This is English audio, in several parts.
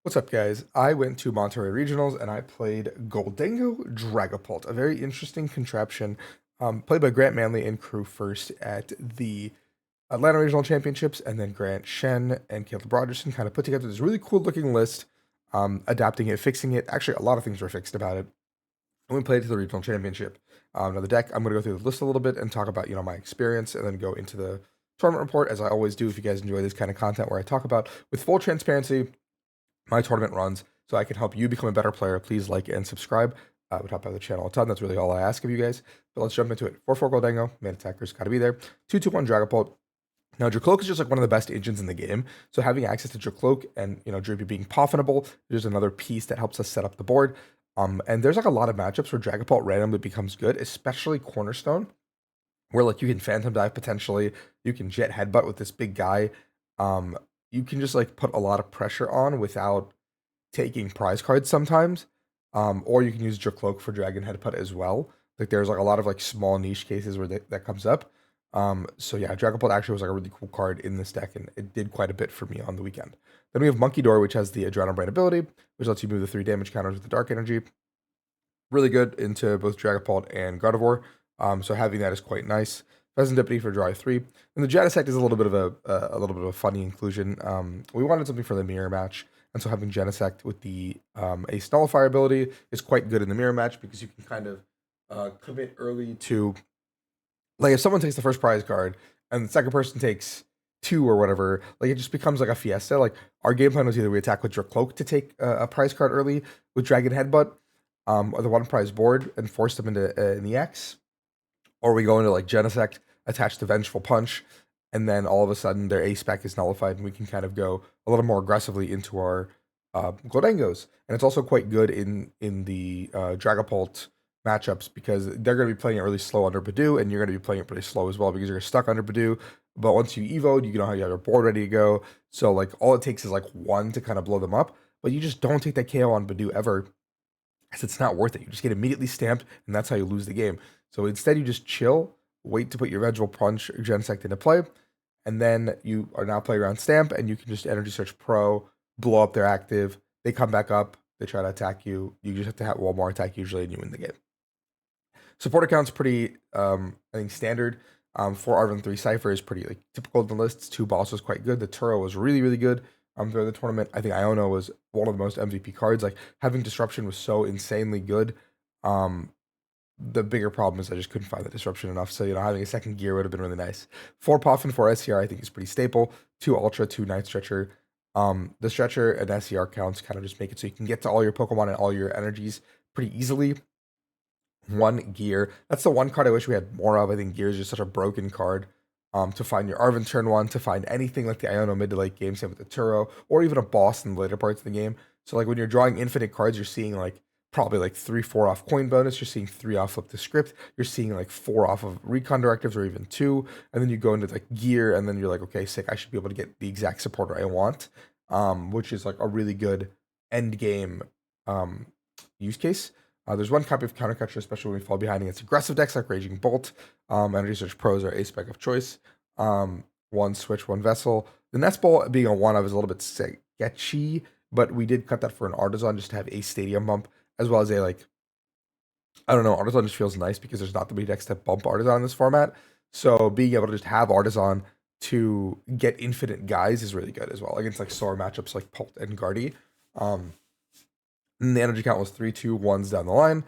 What's up, guys? I went to Monterrey Regionals and I played Goldango Dragapult, a very interesting contraption played by Grant Manley and crew first at the Atlanta Regional Championships, and then Grant Shen and Caleb Rogerson kind of put together this really cool looking list, adapting it, fixing it. Actually, a lot of things were fixed about it. And we played it to the Regional Championship. Now, the deck, I'm going to go through the list a little bit and talk about, my experience and then go into the tournament report, as I always do if you guys enjoy this kind of content where I talk about, with full transparency, my tournament runs so I can help you become a better player. Please like and subscribe. Would help out the channel a ton. That's really all I ask of you guys. But let's jump into it. 4-4 Goldango, main attackers got to be there. 2-2-1 Dragapult. Now, Dracloak is just like one of the best engines in the game. So having access to Dracloak and, Drippy being poffinable, there's another piece that helps us set up the board. And there's like a lot of matchups where Dragapult randomly becomes good, especially Cornerstone, where like you can Phantom Dive potentially, you can Jet Headbutt with this big guy. You can just like put a lot of pressure on without taking prize cards sometimes. Or you can use Dracloak for Dragon Headbutt as well. Like there's like a lot of like small niche cases where that comes up. So yeah, Dragapult actually was like a really cool card in this deck, and it did quite a bit for me on the weekend. Then we have Monkey Door, which has the Adrenaline Brain ability, which lets you move the 3 damage counters with the Dark Energy. Really good into both Dragapult and Gardevoir. So having that is quite nice. Pheasantipity for Dry 3. And the Genesect is a little bit of a funny inclusion. We wanted something for the mirror match, and so having Genesect with the Ace Nullifier ability is quite good in the mirror match because you can kind of commit early to, like, if someone takes the first prize card and the second person takes two or whatever, like it just becomes like a fiesta. Like our game plan was either we attack with Dracloak to take a prize card early with Dragon Headbutt, or the one prize board and force them into in the X, or we go into like Genesect, attach the Vengeful Punch, and then all of a sudden their ace spec is nullified, and we can kind of go a little more aggressively into our Glodangos. And it's also quite good in the Dragapult matchups because they're going to be playing it really slow under Badoo, and you're going to be playing it pretty slow as well because you're stuck under Badoo. But once you evoed, you know how you have your board ready to go. So like all it takes is like one to kind of blow them up, but you just don't take that KO on Badoo ever, because it's not worth it. You just get immediately stamped, and that's how you lose the game. So instead, you just chill, wait to put your Vengeful Punch or Genesect into play, and then you are now playing around Stamp, and you can just Energy Search Pro, blow up their active. They come back up, they try to attack you. You just have to have one more attack usually, and you win the game. Support account's pretty, I think, standard. 4 Arven 3 Cypher is pretty like typical of the lists. 2 Boss was quite good. The Turo was really, really good during the tournament. I think Iono was one of the most MVP cards. Like having Disruption was so insanely good. Um, the bigger problem is I just couldn't find the Disruption enough. So, having a second gear would have been really nice. 4 Puff and 4 SCR I think is pretty staple. 2 Ultra, 2 Night Stretcher. The Stretcher and SCR counts kind of just make it so you can get to all your Pokemon and all your energies pretty easily. 1 Gear. That's the one card I wish we had more of. I think Gear is just such a broken card. To find your Arven turn 1, to find anything like the Iono mid to late game, same with the Turo, or even a boss in the later parts of the game. So like when you're drawing infinite cards, you're seeing like probably like 3-4 off coin bonus, you're seeing 3 off Flip the Script, you're seeing like 4 off of recon directives, or even 2, and then you go into like Gear, and then you're like, okay, sick, I should be able to get the exact supporter I want, which is like a really good end game use case. There's one copy of Countercatcher, especially when we fall behind against aggressive decks like Raging Bolt. Energy Search Pros are a spec of choice. 1 Switch, 1 Vessel. The Nest Ball being a 1 of is a little bit sketchy, but we did cut that for an Artisan just to have a Stadium bump, as well as a, like, I don't know, Artisan just feels nice because there's not that many decks that bump Artisan in this format. So being able to just have Artisan to get infinite guys is really good as well against like Sora matchups like Pult and Guardy. And the energy count was 3-2-1s down the line.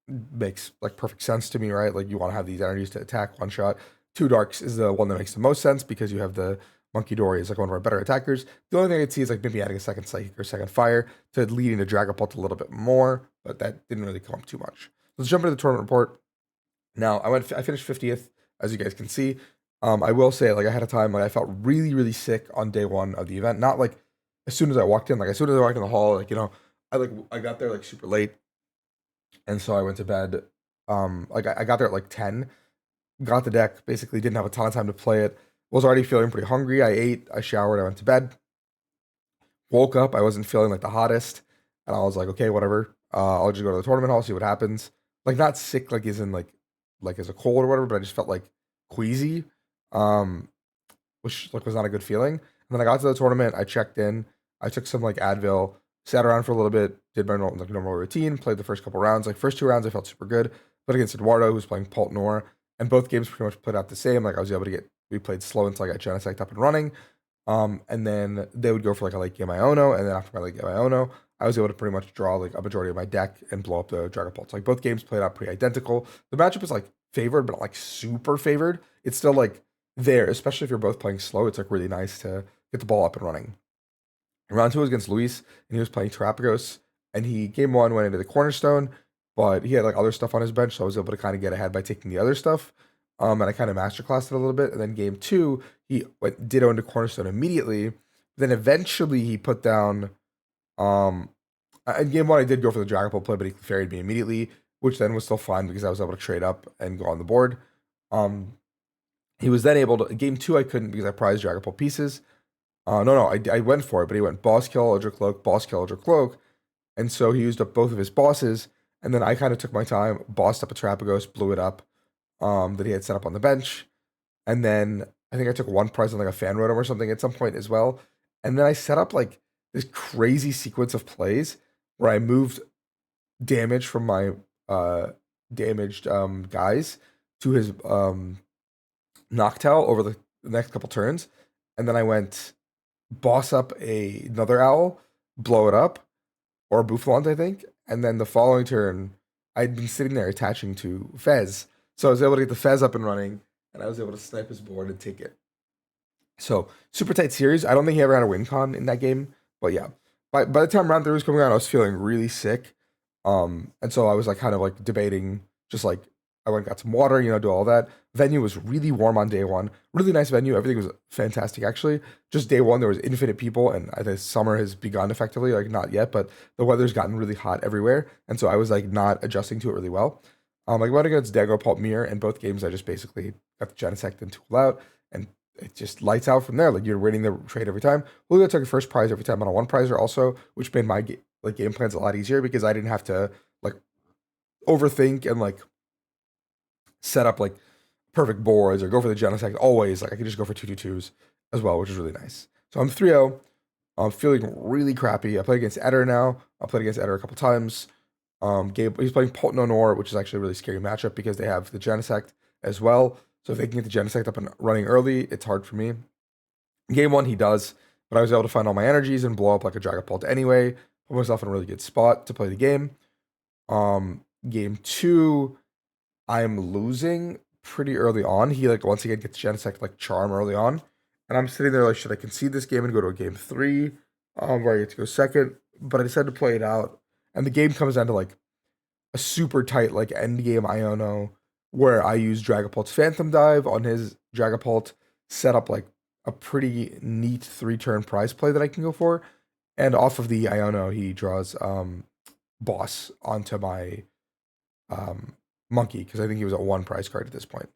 Makes like perfect sense to me, right? Like you want to have these energies to attack one shot. 2 Darks is the one that makes the most sense because you have the Monkey Dory is like one of our better attackers. The only thing I could see is like maybe adding a second Psychic or second Fire to lead into Dragapult a little bit more, but that didn't really come up too much. Let's jump into the tournament report. Now I finished 50th, as you guys can see. I will say, like, ahead of time, like I felt really, really sick on day 1 of the event. Not like as soon as I walked in, like as soon as I walked in the hall, like I got there like super late, and so I went to bed. Like I got there at like 10, got the deck, basically didn't have a ton of time to play it. Was already feeling pretty hungry. I ate, I showered, I went to bed. Woke up, I wasn't feeling like the hottest, and I was like, okay, whatever. I'll just go to the tournament hall, see what happens. Like not sick, like as in like as a cold or whatever, but I just felt like queasy, um, which like was not a good feeling. And then I got to the tournament, I checked in. I took some like Advil, sat around for a little bit, did my normal routine, played the first couple rounds. Like first 2 rounds, I felt super good. But against Eduardo, who's playing Palt Nor, and both games pretty much played out the same. Like I was able to we played slow until I got Genesect up and running. And then they would go for like a late game Iono, and then after my late game Iono, I was able to pretty much draw like a majority of my deck and blow up the Dragapult. Like both games played out pretty identical. The matchup is like favored, but not like super favored. It's still like there, especially if you're both playing slow. It's like really nice to get the ball up and running. Round two was against Luis, and he was playing Terapagos, and he game one went into the Cornerstone, but he had like other stuff on his bench, so I was able to kind of get ahead by taking the other stuff. And I kind of masterclassed it a little bit. And then game two, he went ditto into Cornerstone immediately. Then eventually he put down. Um, in game one, I did go for the Dragapult play, but he ferried me immediately, which then was still fine because I was able to trade up and go on the board. He was then able to. Game two, I couldn't because I prized Dragapult pieces. No, I went for it, but he went boss kill, Eldritch Cloak, boss kill, Eldritch Cloak. And so he used up both of his bosses. And then I kind of took my time, bossed up a Terapagos, blew it up that he had set up on the bench. And then I think I took one prize on like a fan rotom or something at some point as well. And then I set up like this crazy sequence of plays where I moved damage from my damaged guys to his Noctowl over the next couple turns. And then I went boss up another owl, blow it up, or Boufflant, I think. And then the following turn, I'd been sitting there attaching to Fez. So I was able to get the Fez up and running, and I was able to snipe his board and take it. So super tight series. I don't think he ever had a win con in that game, but yeah. By the time round three was coming around, I was feeling really sick. And so I was like kind of like debating, just like I went and got some water, do all that. Venue was really warm on day one. Really nice venue. Everything was fantastic actually. Just day one, there was infinite people, and I think summer has begun effectively. Like not yet, but the weather's gotten really hot everywhere, and so I was like not adjusting to it really well. Like went against Dago Pult Mir, and both games I just basically got the Genesect and tool out, and it just lights out from there. Like you're winning the trade every time. Julio took a first prize every time on a one prizer also, which made my like game plans a lot easier because I didn't have to like overthink and like set up like perfect boards or go for the Genesect always. Like I could just go for 2/2/2s as well, which is really nice. So I'm 3-0. I'm feeling really crappy. I play against Eder now. I played against Eder a couple times. He's playing Potent Nor, which is actually a really scary matchup because they have the Genesect as well. So if they can get the Genesect up and running early, it's hard for me. Game one, he does, but I was able to find all my energies and blow up like a Dragapult anyway. Put myself in a really good spot to play the game. Game two, I'm losing pretty early on. He like once again gets Genesect like Charm early on, and I'm sitting there like, should I concede this game and go to a game three, where I get to go second? But I decided to play it out, and the game comes down to like a super tight like end game Iono, where I use Dragapult's Phantom Dive on his Dragapult, set up like a pretty neat 3-turn prize play that I can go for, and off of the Iono he draws boss onto my monkey because I think he was at one prize card at this point.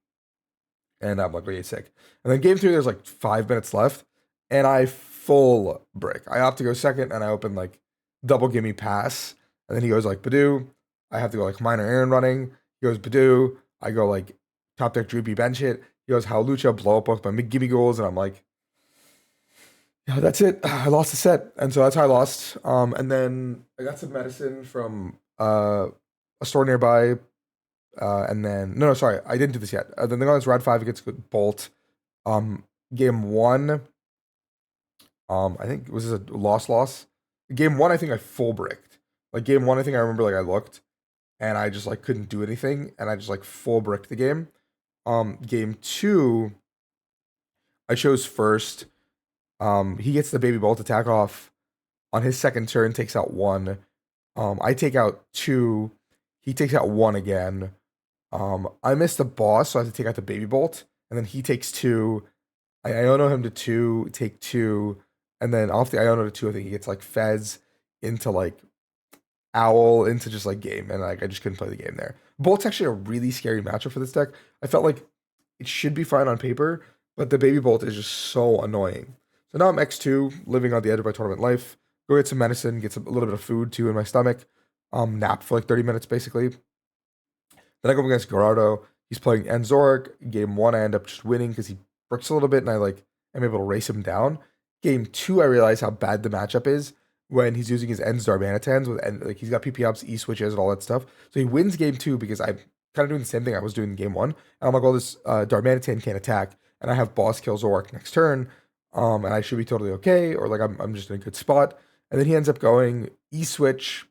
And I'm like really sick. And then game three, there's like 5 minutes left, and I full brick. I opt to go second, and I open like double gimme pass, and then he goes like Badoo. I have to go like minor Aaron running. He goes Badoo. I go like top deck Droopy bench hit. He goes Howlucha, blow up both my gimme goals, and I'm like, yeah, that's it. I lost the set, and so that's how I lost. And then I got some medicine from a store nearby. And then no, sorry, I didn't do this yet. Then they go this Rad 5 against Bolt. Um, Game one, I think was this a loss. Game one, I think I full bricked. Like game one, I think I remember like I looked and I just like couldn't do anything, and I just like full bricked the game. Game two, I chose first. He gets the Baby Bolt attack off on his second turn, takes out one. I take out two. He takes out one again. I missed the boss, so I have to take out the Baby Bolt, and then he takes two. I Iono him to two, take two, and then off the Iono to two, I think he gets like Fez into like Owl into just like game, and like I just couldn't play the game there. Bolt's actually a really scary matchup for this deck. I felt like it should be fine on paper, but the Baby Bolt is just so annoying. So now I'm X2, living on the edge of my tournament life. Go get some medicine, get a little bit of food too in my stomach. Nap for like 30 minutes basically. Then I go against Gerardo. He's playing Enzoric. Game one, I end up just winning because he bricks a little bit, and I like am able to race him down. Game two, I realized how bad the matchup is when he's using his ends Darmanitans with and like he's got PP ups, E switches, and all that stuff. So he wins game two because I'm kind of doing the same thing I was doing in game one. And I'm like, well, this Darmanitan can't attack, and I have boss kills Zorak next turn, and I should be totally okay, or like I'm just in a good spot. And then he ends up going E switch,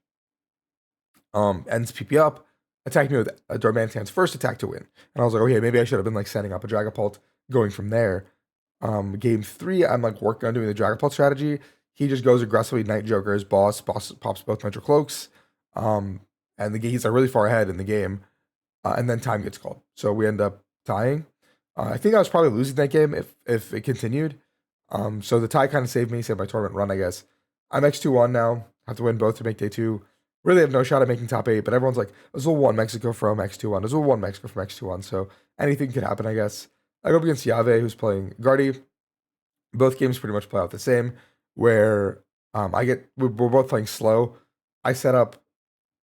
ends PP up, attacked me with Darmanitan's first attack to win. And I was like, okay, maybe I should have been like setting up a Dragapult going from there. Game three, I'm like working on doing the Dragapult strategy. He just goes aggressively Night Joker's boss pops both Nitro Cloaks. And he's like really far ahead in the game. And then time gets called. So we end up tying. I think I was probably losing that game if it continued. So the tie kind of saved me, saved my tournament run, I guess. I'm X2-1 now. Have to win both to make day two. Really have no shot at making top eight, but everyone's like, Azul won Mexico from X2-1. Azul won Mexico from X2-1. So anything could happen, I guess. I go up against Yave, who's playing Guardy. Both games pretty much play out the same, where we're both playing slow. I set up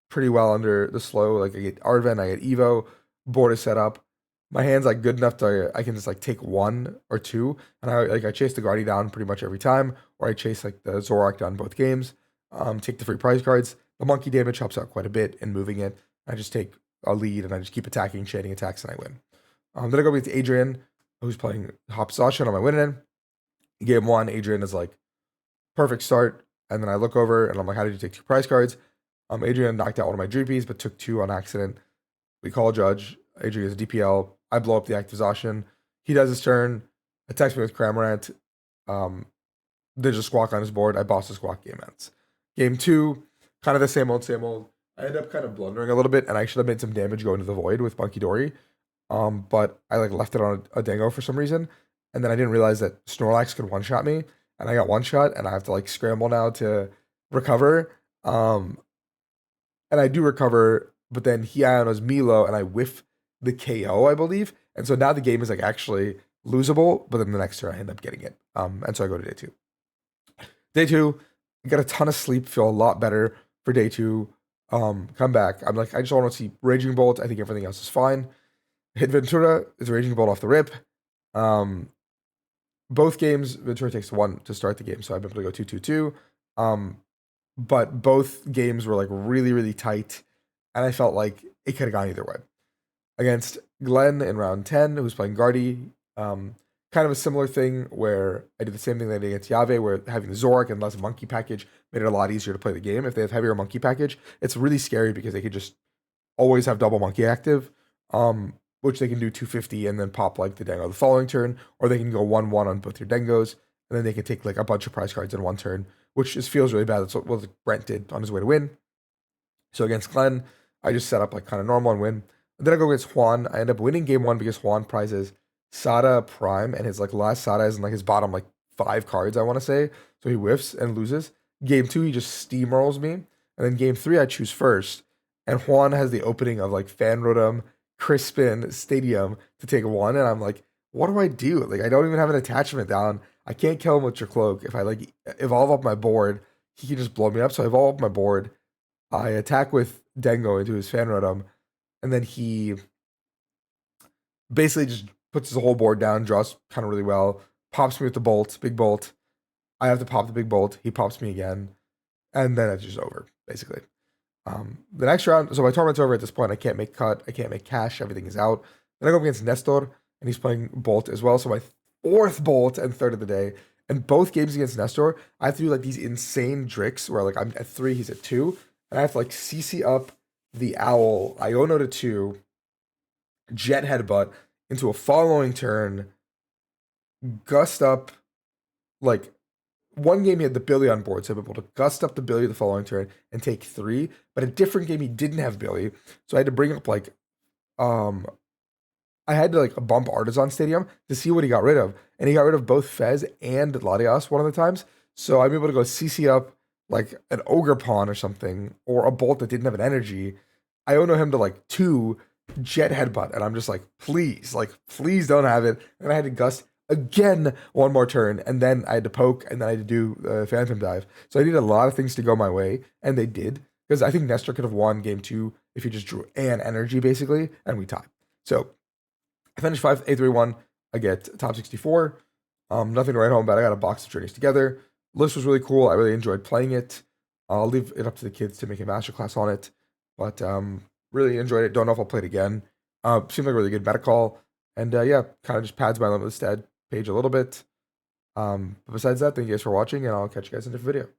pretty well under the slow. Like I get Arven, I get Evo, board is set up. My hand's like good enough to I can just like take one or two, and I chase the Guardy down pretty much every time, or I chase like the Zorak down both games. Take the free prize cards. The monkey damage helps out quite a bit in moving it. I just take a lead and I just keep attacking, shading attacks, and I win. Then I go with Adrian, who's playing Hop Sasha on my winning end. Game one, Adrian is like perfect start, and then I look over and I'm like, how did you take two prize cards? Adrian knocked out one of my Dreepies, but took two on accident. We call a judge. Adrian is a DPL. I blow up the active Zacian. He does his turn, attacks me with Cramorant. There's a Squawk on his board. I boss the Squawk, game ends. Game two, kind of the same old, same old. I end up kind of blundering a little bit, and I should have made some damage going to the void with Monkey Dory. But I like left it on a Dango for some reason, and then I didn't realize that Snorlax could one shot me, and I got one shot, and I have to like scramble now to recover. And I do recover, but then he ionos Milo, and I whiff the KO, I believe, and so now the game is like actually losable. But then the next turn I end up getting it, and so I go to day two. Day two, got a ton of sleep, feel a lot better for day two. Come back. I'm like, I just want to see Raging Bolt. I think everything else is fine. Hit Ventura, is Raging Bolt off the rip. Both games, Ventura takes one to start the game, so I'm able to go 2-2-2. But both games were like really, really tight, and I felt like it could have gone either way. Against Glenn in round 10, who's playing Guardy, kind of a similar thing where I did the same thing that I did against Yave, where having the Zorak and less monkey package made it a lot easier to play the game. If they have heavier monkey package, it's really scary because they could just always have double monkey active, which they can do 250 and then pop like the Dango the following turn, or they can go 1-1 on both your Dengos, and then they can take like a bunch of prize cards in one turn, which just feels really bad. That's what Brent did on his way to win. So against Glenn, I just set up like kind of normal and win. And then I go against Juan. I end up winning game one because Juan prizes Sada Prime, and his like last Sada is in like his bottom like 5 cards, I want to say. So he whiffs and loses. Game two, he just steamrolls me. And then game three, I choose first. And Juan has the opening of like Fan Rotom, Crispin, Stadium to take one. And I'm like, what do I do? Like, I don't even have an attachment down. I can't kill him with your cloak. If I like evolve up my board, he can just blow me up. So I evolve up my board. I attack with Dengo into his Fan Rotom. And then he basically just puts his whole board down, draws kind of really well, pops me with the bolt, big bolt. I have to pop the big bolt. He pops me again. And then it's just over, basically. The next round, so my tournament's over at this point. I can't make cut. I can't make cash. Everything is out. Then I go up against Nestor, and he's playing Bolt as well. So my fourth Bolt and third of the day. And both games against Nestor, I have to do like these insane tricks where like I'm at 3, he's at 2. And I have to like CC up the Owl, Iono to 2, Jet Headbutt into a following turn, gust up like one game he had the Billy on board, so I'm able to gust up the Billy the following turn and take 3. But a different game he didn't have Billy, so I had to bring up like I had to like bump Artisan Stadium to see what he got rid of, and he got rid of both Fez and Latias one of the times. So I'm able to go CC up like an Ogre Pawn or something, or a Bolt that didn't have an energy. I owe him to like 2 Jet Headbutt, and I'm just like, please don't have it. And I had to gust again one more turn, and then I had to poke, and then I had to do Phantom Dive. So I needed a lot of things to go my way, and they did, because I think Nestor could have won game 2 if he just drew an energy, basically, and we tied. So I finished 5, 8, 3, 1. I get top 64. Nothing to write home about. I got a box of Journeys Together. List was really cool. I really enjoyed playing it. I'll leave it up to the kids to make a masterclass on it, but really enjoyed it. Don't know if I'll play it again. Seemed like a really good meta call, and yeah, kind of just pads my limited stat page a little bit. But besides that, thank you guys for watching, and I'll catch you guys in a different video.